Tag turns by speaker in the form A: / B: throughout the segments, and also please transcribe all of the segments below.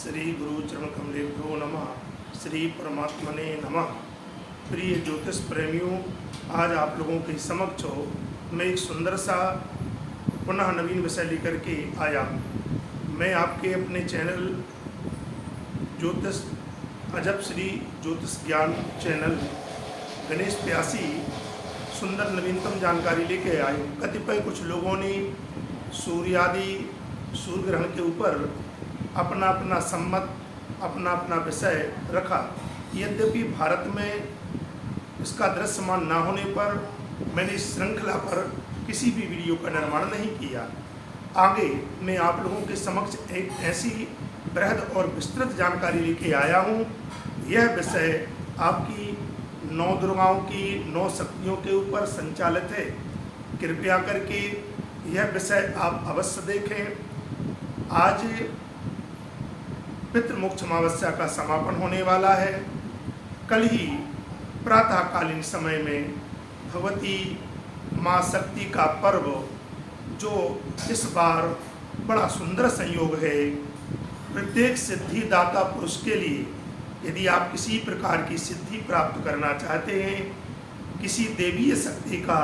A: श्री गुरु चरण कमलेभ्यो नमः। श्री परमात्मने नमः। प्रिय ज्योतिष प्रेमियों, आज आप लोगों के समक्ष मैं एक सुंदर सा पुनः नवीन विषय लेकर के आया हूँ। मैं आपके अपने चैनल ज्योतिष अजब श्री ज्योतिष ज्ञान चैनल गणेश प्यासी सुंदर नवीनतम जानकारी लेके आए हूँ। कतिपय कुछ लोगों ने सूर्य ग्रहण के ऊपर अपना अपना सम्मत अपना अपना विषय रखा। यद्यपि भारत में इसका दृश्यमान ना होने पर मैंने इस श्रृंखला पर किसी भी वीडियो का निर्माण नहीं किया। आगे मैं आप लोगों के समक्ष एक ऐसी बृहद और विस्तृत जानकारी लेके आया हूँ। यह विषय आपकी 9 दुर्गाओं की 9 शक्तियों के ऊपर संचालित है। कृपया करके यह विषय आप अवश्य देखें। आज पितृमोक्ष अमावस्या का समापन होने वाला है। कल ही प्रातःकालीन समय में भगवती माँ शक्ति का पर्व, जो इस बार बड़ा सुंदर संयोग है प्रत्येक सिद्धिदाता पुरुष के लिए। यदि आप किसी प्रकार की सिद्धि प्राप्त करना चाहते हैं, किसी देवीय शक्ति का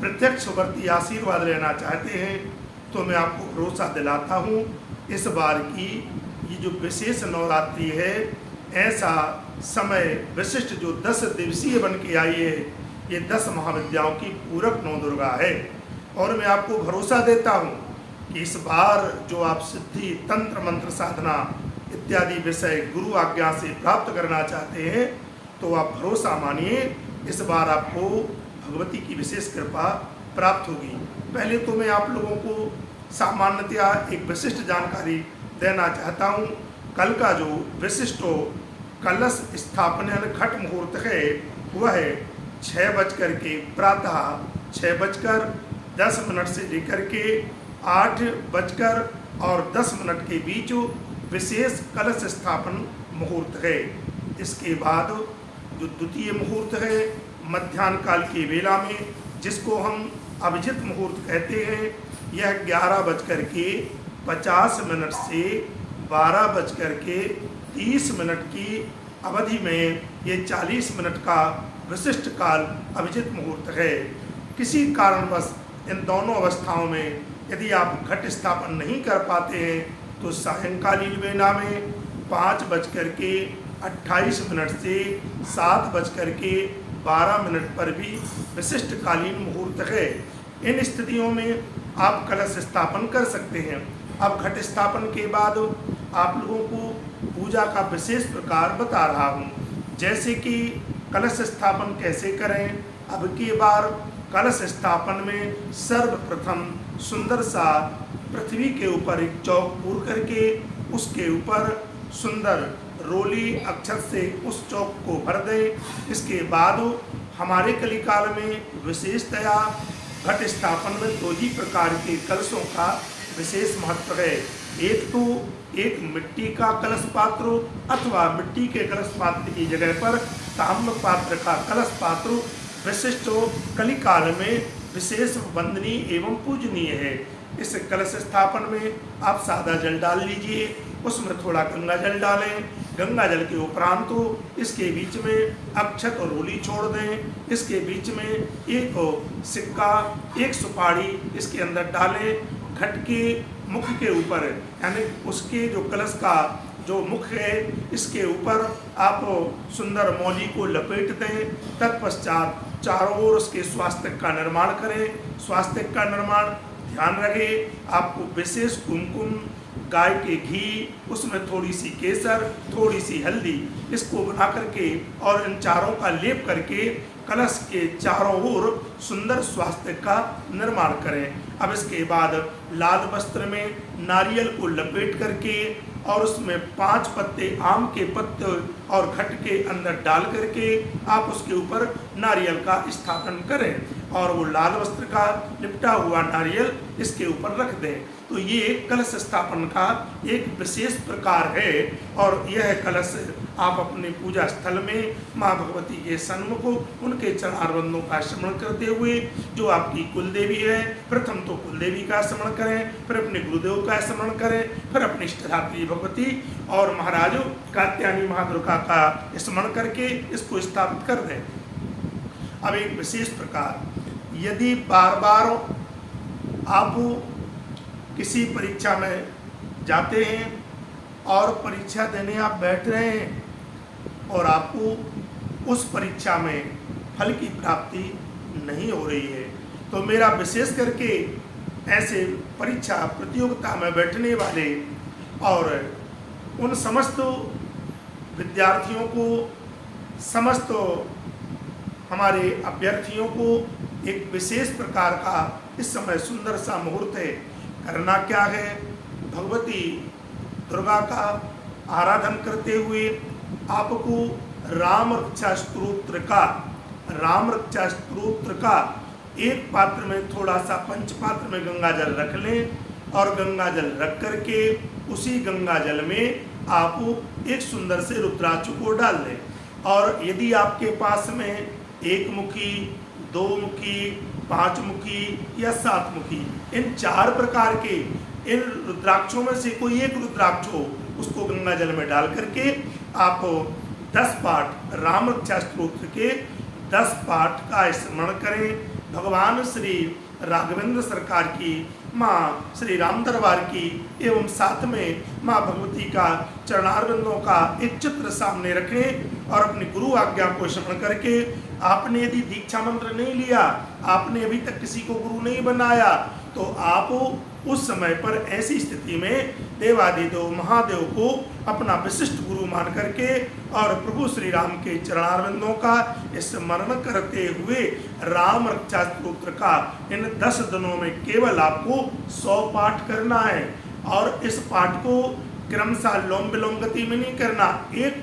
A: प्रत्यक्षवर्ती आशीर्वाद लेना चाहते हैं, तो मैं आपको भरोसा दिलाता हूँ इस बार की ये जो विशेष नवरात्रि है, ऐसा समय विशिष्ट जो 10 दिवसीय बन के आई है, ये 10 महाविद्याओं की पूरक 9 दुर्गा है। और मैं आपको भरोसा देता हूँ कि इस बार जो आप सिद्धि तंत्र मंत्र साधना इत्यादि विषय गुरु आज्ञा से प्राप्त करना चाहते हैं, तो आप भरोसा मानिए, इस बार आपको भगवती की विशेष कृपा प्राप्त होगी। पहले तो मैं आप लोगों को सामान्यतया एक विशिष्ट जानकारी देना चाहता हूँ। कल का जो विशिष्ट कलश स्थापन खट मुहूर्त है, वह 6:10 से लेकर के 8:10 के बीच विशेष कलश स्थापन मुहूर्त है। इसके बाद जो द्वितीय मुहूर्त है मध्याह्न काल की वेला में, जिसको हम अभिजित मुहूर्त कहते हैं, यह 11:50 से 12:30 की अवधि में ये 40 मिनट का विशिष्ट काल अभिजित मुहूर्त है। किसी कारणवश इन दोनों अवस्थाओं में यदि आप घट स्थापन नहीं कर पाते हैं, तो सायंकालीन वेला में 5:28 से 7:12 पर भी विशिष्ट कालीन मुहूर्त है। इन स्थितियों में आप कलश स्थापन कर सकते हैं। अब घट स्थापन के बाद आप लोगों को पूजा का विशेष प्रकार बता रहा हूँ, जैसे कि कलश स्थापन कैसे करें। अब की बार कलश स्थापन में सर्वप्रथम सुंदर सा पृथ्वी के ऊपर एक चौक पूर करके उसके ऊपर सुंदर रोली अक्षर से उस चौक को भर दें। इसके बाद हमारे कलिकाल में विशेषतया घट स्थापन में 2 ही प्रकार के कलशों का विशेष महत्व है। एक मिट्टी का कलश पात्र अथवा मिट्टी के कलश पात्र की जगह पर ताम्र पात्र का कलश पात्र विशिष्ट कलिकाल में विशेष वंदनीय एवं पूजनीय है। इस कलश स्थापन में आप सादा जल डाल लीजिए, उसमें थोड़ा गंगा जल डालें। गंगा जल के उपरांत तो इसके बीच में अक्षत और रोली छोड़ दें। इसके बीच में एक सिक्का, एक सुपारी इसके अंदर डालें। घट के मुख के ऊपर, यानी उसके जो कलश का जो मुख है, इसके ऊपर आप सुंदर मौली को लपेट दें। तत्पश्चात चारों ओर उसके स्वास्तिक का निर्माण करें। स्वास्तिक का निर्माण ध्यान रखें, आपको विशेष कुमकुम, गाय के घी, उसमें थोड़ी सी केसर, थोड़ी सी हल्दी, इसको बना करके और इन चारों का लेप करके कलश के चारों ओर सुंदर स्वास्तिक का निर्माण करें। अब इसके बाद लाल वस्त्र में नारियल को लपेट करके और उसमें 5 पत्ते आम के पत्ते और घट के अंदर डाल करके आप उसके ऊपर नारियल का स्थापन करें। और वो लाल वस्त्र का लिपटा हुआ नारियल इसके ऊपर रख दें। तो ये कलश स्थापन का एक विशेष प्रकार है। और यह कलश आप अपने पूजा स्थल में माँ भगवती के सन्मुख उनके चरणारविंदों का स्मरण करते हुए, जो आपकी कुलदेवी है, प्रथम तो कुलदेवी का स्मरण करें, फिर अपने गुरुदेव का स्मरण करें, फिर अपनी इष्टधात्री भगवती और महाराज कात्यायनी महादुर्गा का स्मरण करके इसको स्थापित कर दें। अब एक विशेष प्रकार, यदि बार बार आप किसी परीक्षा में जाते हैं और परीक्षा देने आप बैठ रहे हैं और आपको उस परीक्षा में फल की प्राप्ति नहीं हो रही है, तो मेरा विशेष करके ऐसे परीक्षा प्रतियोगिता में बैठने वाले और उन समस्त विद्यार्थियों को, समस्त हमारे अभ्यर्थियों को एक विशेष प्रकार का इस समय सुंदर सा मुहूर्त है। करना क्या है, भगवती दुर्गा का आराधन करते हुए आपको राम रक्षा स्तोत्र का एक पात्र में थोड़ा सा पंचपात्र में गंगा जल रख लें और गंगा जल रख करके उसी गंगा जल में आप एक सुंदर से रुद्राक्ष को डाल दें। और यदि आपके पास में एक मुखी, दो मुखी, पांच मुखी या सात मुखी, इन चार प्रकार के इन रुद्राक्षों में से कोई एक रुद्राक्ष हो, उसको गंगा जल में डाल करके आप 10 पाठ राम रक्षा स्तोत्र के 10 पाठ का स्मरण करें। भगवान श्री राघवेंद्र सरकार की, माँ श्री राम दरबार की एवं साथ में माँ भगवती का चरणारविंदों का एक चित्र सामने रखें और अपनी गुरु आज्ञा को स्मरण करके, आपने यदि दीक्षा मंत्र नहीं लिया, आपने अभी तक किसी को गुरु नहीं बनाया, तो आप उस समय पर ऐसी स्थिति में देवादिदेव महादेव को अपना विशिष्ट गुरु मान करके और प्रभु श्री राम के चरणारविंदों का स्मरण करते हुए राम रक्षा स्तोत्र का इन 10 दिनों में केवल आपको 100 पाठ करना है। और इस पाठ को क्रमशः लोम विलोम गति में नहीं करना, एक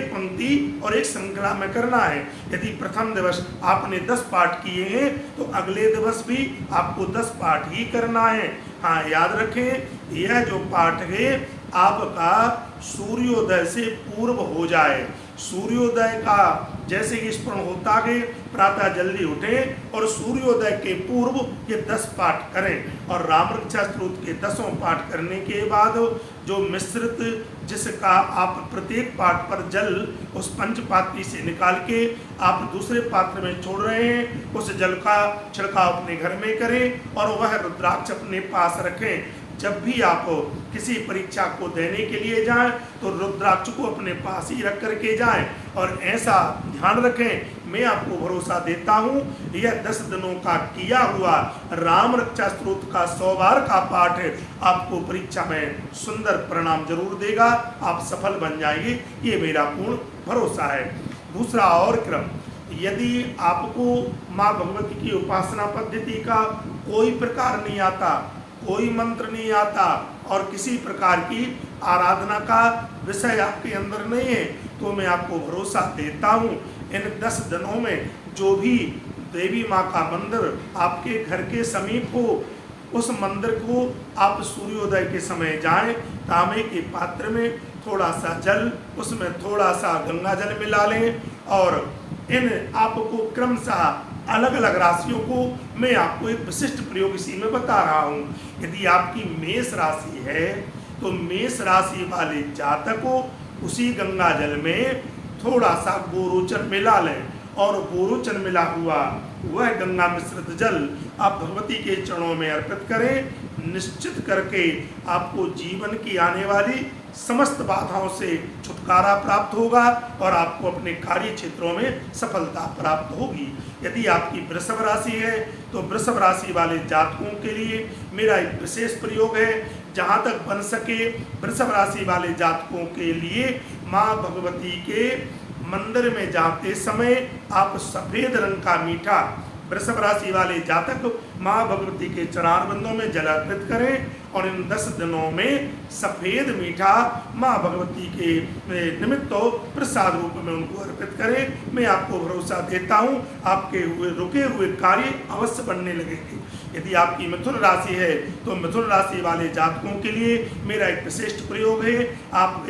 A: पंक्ति और एक श्रृंखला में करना है। यदि प्रथम दिवस आपने 10 पाठ किए हैं तो अगले दिवस भी आपको 10 पाठ ही करना है। हाँ, याद रखें, यह जो पाठ है आपका सूर्योदय से पूर्व हो जाए। सूर्योदय का जैसे ही स्मरण होता है, प्रातः जल्दी उठें और सूर्योदय के पूर्व ये 10 पाठ करें। और राम रक्षा स्तोत्र के 10 पाठ करने के बाद जो मिश्रित, जिसका आप प्रत्येक पाठ पर जल उस पंचपात्री से निकाल के आप दूसरे पात्र में छोड़ रहे हैं, उस जल का छिड़काव अपने घर में करें और वह रुद्राक्ष अपने पास रखें। जब भी आप किसी परीक्षा को देने के लिए जाएं तो रुद्राक्ष को अपने पास ही रख करके जाएं। और ऐसा ध्यान रखें, मैं आपको भरोसा देता हूं, यह 10 दिनों का किया हुआ राम रक्षा स्तोत्र का 100 बार का पाठ आपको परीक्षा में सुंदर परिणाम जरूर देगा, आप सफल बन जाएंगे, ये मेरा पूर्ण भरोसा है। दूसरा और क्रम, यदि आपको माँ भगवती की उपासना पद्धति का कोई प्रकार नहीं आता, कोई मंत्र नहीं आता और किसी प्रकार की आराधना का विषय आपके अंदर नहीं है, तो मैं आपको भरोसा देता हूँ, इन 10 दिनों में जो भी देवी माँ का मंदिर आपके घर के समीप हो, उस मंदिर को आप सूर्योदय के समय जाएं, तांबे के पात्र में थोड़ा सा जल, उसमें थोड़ा सा गंगा जल मिला लें और इन आपको क्रमशः अलग अलग राशियों को मैं आपको एक विशिष्ट प्रयोग इसी में बता रहा हूँ। यदि आपकी मेष राशि है तो मेष राशि वाले जातक को उसी गंगा जल में थोड़ा सा गोरोचन मिला लें और गोरोचन मिला हुआ वह गंगा मिश्रित जल आप भगवती के चरणों में अर्पित करें। निश्चित करके आपको जीवन की आने वाली समस्त बाधाओं से छुटकारा प्राप्त होगा और आपको अपने कार्य क्षेत्रों में सफलता प्राप्त होगी। यदि आपकी वृषभ राशि है तो वृषभ राशि वाले जातकों के लिए मेरा एक विशेष प्रयोग है। जहाँ तक बन सके वृषभ राशि वाले जातकों के लिए माँ भगवती के मंदिर में जाते समय आप सफ़ेद रंग का मीठा, वृषभ राशि वाले जातक माँ भगवती के चरणारविंदों में जल अर्पित करें और इन 10 दिनों में सफ़ेद मीठा माँ भगवती के निमित्त प्रसाद रूप में उनको अर्पित करें। मैं आपको भरोसा देता हूँ आपके रुके हुए कार्य अवश्य बनने लगेंगे। यदि आपकी मिथुन राशि है तो मिथुन राशि वाले जातकों के लिए मेरा एक विशिष्ट प्रयोग है। आप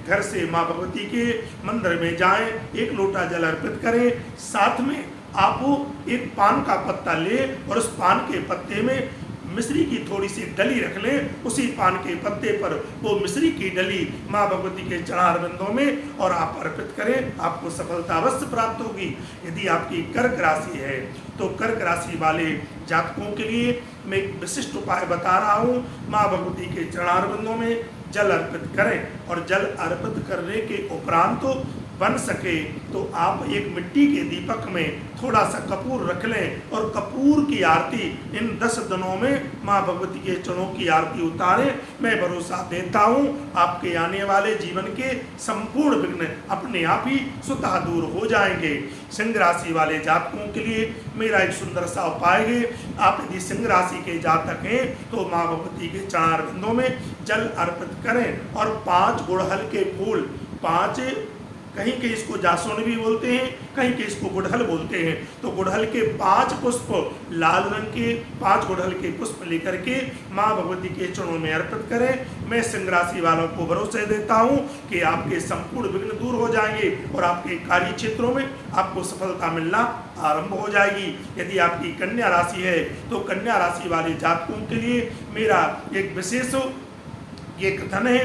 A: घर से माँ भगवती के मंदिर में जाएं, एक लोटा जल अर्पित करें, साथ में आप एक पान का पत्ता लें और उस पान के पत्ते में मिश्री की थोड़ी सी डली रख लें। उसी पान के पत्ते पर वो मिश्री की डली माँ भगवती के चरणार बिंदों में और आप अर्पित करें, आपको सफलता अवश्य प्राप्त होगी। यदि आपकी कर्क राशि है तो कर्क राशि वाले जातकों के लिए मैं एक विशिष्ट उपाय बता रहा हूँ। माँ भगवती के चरणार बिंदों में जल अर्पित करें और जल अर्पित करने के उपरांत बन सके तो आप एक मिट्टी के दीपक में थोड़ा सा कपूर रख लें और कपूर की आरती इन 10 दिनों में माँ भगवती के चरणों की आरती उतारें। मैं भरोसा देता हूँ आपके आने वाले जीवन के संपूर्ण विघ्न अपने आप ही स्वतः दूर हो जाएंगे। सिंह राशि वाले जातकों के लिए मेरा एक सुंदर सा उपाय है। आप यदि सिंह राशि के जातक हैं तो माँ भगवती के चरणार बिंदों में जल अर्पित करें और 5 गुड़हल के फूल, 5 कहीं के इसको जासुन भी बोलते हैं, कहीं के इसको गुड़हल बोलते हैं, तो गुड़हल के 5 पुष्प, लाल रंग के 5 गुड़हल के पुष्प लेकर के माँ भगवती के चरणों में अर्पित करें। मैं सिंह राशि वालों को भरोसा देता हूँ कि आपके संपूर्ण विघ्न दूर हो जाएंगे और आपके कार्य क्षेत्रों में आपको सफलता मिलना आरंभ हो जाएगी। यदि आपकी कन्या राशि है तो कन्या राशि वाले जातकों के लिए मेरा एक विशेष ये कथन है।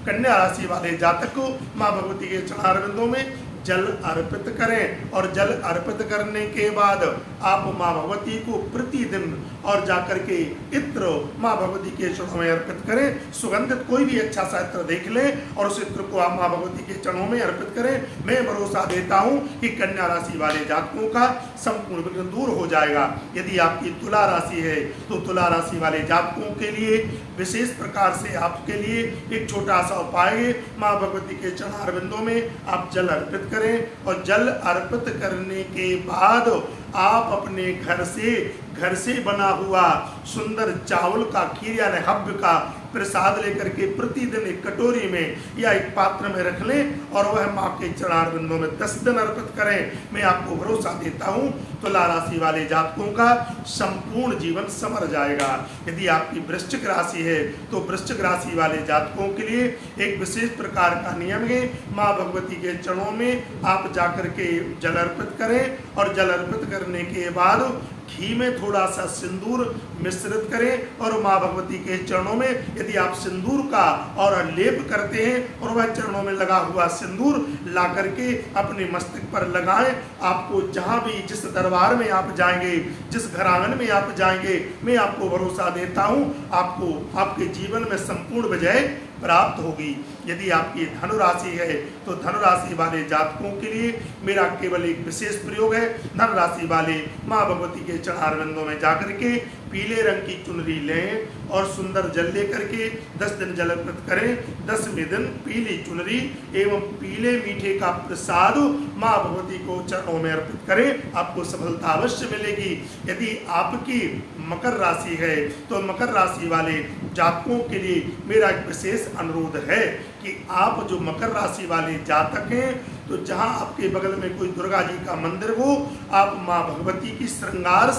A: कन्या राशि वाले जातक को माँ भगवती के चरणार बिंदों में जल अर्पित करें और जल अर्पित करने के बाद आप माँ भगवती को प्रतिदिन और जाकर के इत्र माँ भगवती के चरणों में अर्पित करें। सुगंधित कोई भी अच्छा सा इत्र देख लें और उस इत्र को आप माँ भगवती के चरणों में अर्पित करें। मैं भरोसा देता हूँ कि कन्या राशि वाले जातकों का संपूर्ण विघ्न दूर हो जाएगा। यदि आपकी तुला राशि है तो तुला राशि वाले जातकों के लिए विशेष प्रकार से आपके लिए एक छोटा सा उपाय है। माँ भगवती के चरणार बिंदों में आप जल अर्पित करें और जल अर्पित करने के बाद आप अपने घर से बना हुआ सुंदर चावल का खीर यानी हव्य का प्रसाद लेकर के प्रतिदिन एक कटोरी में या एक पात्र में रख लें और वह माँ के चरणार बिंदों में 10 दिन अर्पित करें। मैं आपको भरोसा देता हूँ तुला राशि वाले जातकों का संपूर्ण जीवन संवर जाएगा। यदि आपकी वृश्चिक राशि है तो वृश्चिक राशि वाले जातकों के लिए एक विशेष प्रकार का नियम है। माँ भगवती के चरणों में आप जाकर के जल अर्पित करें और जल अर्पित करने के बाद घी में थोड़ा सा सिंदूर मिश्रित करें और माँ भगवती के चरणों में यदि आप सिंदूर का और लेप करते हैं और वह चरणों में लगा हुआ सिंदूर ला करके अपने मस्तक पर लगाएं। आपको जहाँ भी जिस दरबार में आप जाएंगे, जिस घर आंगन में आप जाएंगे, मैं आपको भरोसा देता हूँ आपको आपके जीवन में संपूर्ण विजय प्राप्त होगी। यदि आपकी धनु राशि है तो धनु राशि वाले जातकों के लिए मेरा केवल एक विशेष प्रयोग है। धनु राशि वाले माँ भगवती के चरणार बिंदों में जाकर के पीले रंग की चुनरी लें और सुंदर जल लेकर के 10 दिन जल अर्पित करें। 10वें दिन पीली चुनरी एवं पीले मीठे का प्रसाद माँ भगवती को चरणों में अर्पित करें, आपको सफलता अवश्य मिलेगी। यदि आपकी मकर राशि है तो मकर राशि वाले जातकों के लिए मेरा एक विशेष अनुरोध है कि आप जो मकर राशि वाले जातक हैं तो जहां आपके बगल में कोई दुर्गा जी का मंदिर हो, आप माँ भगवती की श्रृंगार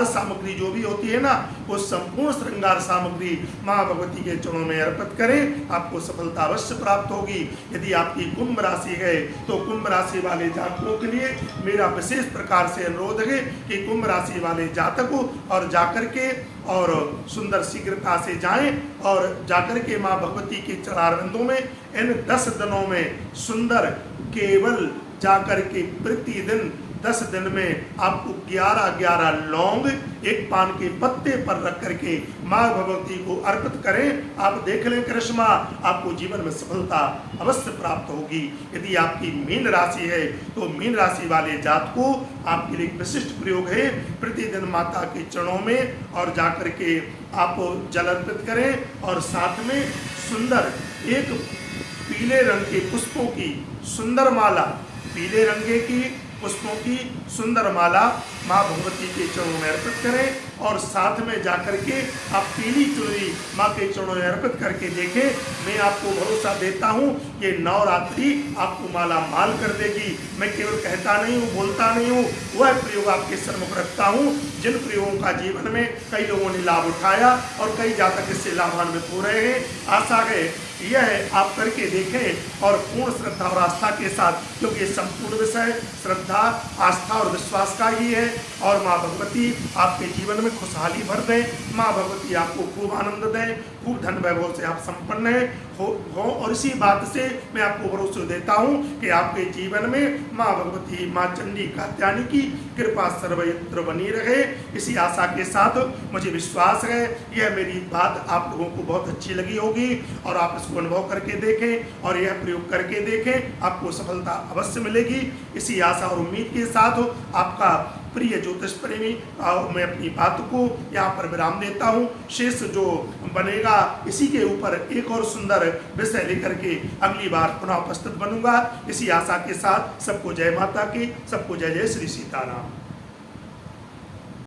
A: सामग्री जो भी होती है ना, वो संपूर्ण श्रृंगार सामग्री माँ भगवती के चरणों में अर्पित करें, आपको सफलता अवश्य प्राप्त होगी। यदि आपकी कुंभ राशि है तो कुंभ राशि वाले जातकों के लिए मेरा विशेष प्रकार से अनुरोध है कि कुंभ राशि वाले जातकों और जाकर के और सुंदर शीघ्रता से जाएं और जाकर के माँ भगवती के चरणार बिंदों में इन 10 दिनों में सुंदर केवल जाकर के प्रतिदिन 10 दिन में आपको 11 लौंग एक पान के पत्ते पर रख करके माँ भगवती को अर्पित करें। आप देख लें करिश्मा, आपको जीवन में सफलता अवश्य प्राप्त होगी। यदि आपकी मीन राशि है तो मीन राशि वाले जातकों आपके लिए एक विशिष्ट प्रयोग है। प्रतिदिन माता के चरणों में और जाकर के आप जल अर्पित करें और साथ में सुंदर एक पीले रंग के पुष्पों की सुंदर माला, पीले रंगे की पुष्पों की सुंदर माला माँ भगवती के चरणों में अर्पित करें और साथ में जाकर के आप पीली चुनरी माँ के चरणों में अर्पित करके देखें। मैं आपको भरोसा देता हूँ ये नवरात्रि आपको माला माल कर देगी। मैं केवल कहता नहीं हूँ, बोलता नहीं हूँ, वह प्रयोग आपके सम्मुख रखता हूँ जिन प्रयोगों का जीवन में कई लोगों ने लाभ उठाया और कई जातक इससे लाभान्वित हो रहे हैं। आशा है यह आप करके देखें और पूर्ण श्रद्धा और आस्था के साथ, क्योंकि संपूर्ण विषय श्रद्धा, आस्था और विश्वास का ही है। और माँ भगवती आपके जीवन में खुशहाली भर दें। माँ भगवती आपको खूब आनंद दें, खूब धन वैभव से आप संपन्न हो। और इसी बात से मैं आपको भरोसा देता हूँ कि आपके जीवन में माँ भगवती, माँ चंडी कात्यायनी की कृपा सर्वत्र बनी रहे। इसी आशा के साथ मुझे विश्वास है यह मेरी बात आप लोगों को बहुत अच्छी लगी होगी और आप इसको अनुभव करके देखें और यह प्रयोग करके देखें, आपको सफलता अवश्य मिलेगी। इसी आशा और उम्मीद के साथ आपका प्रिय ज्योतिष प्रेमी मैं अपनी बात को यहाँ पर विराम देता हूँ। शेष जो बनेगा इसी के ऊपर एक और सुंदर विषय लेकर के अगली बार पुनः उपस्थित बनूंगा। इसी आशा के साथ सबको जय माता की, सबको जय जय श्री सीताराम।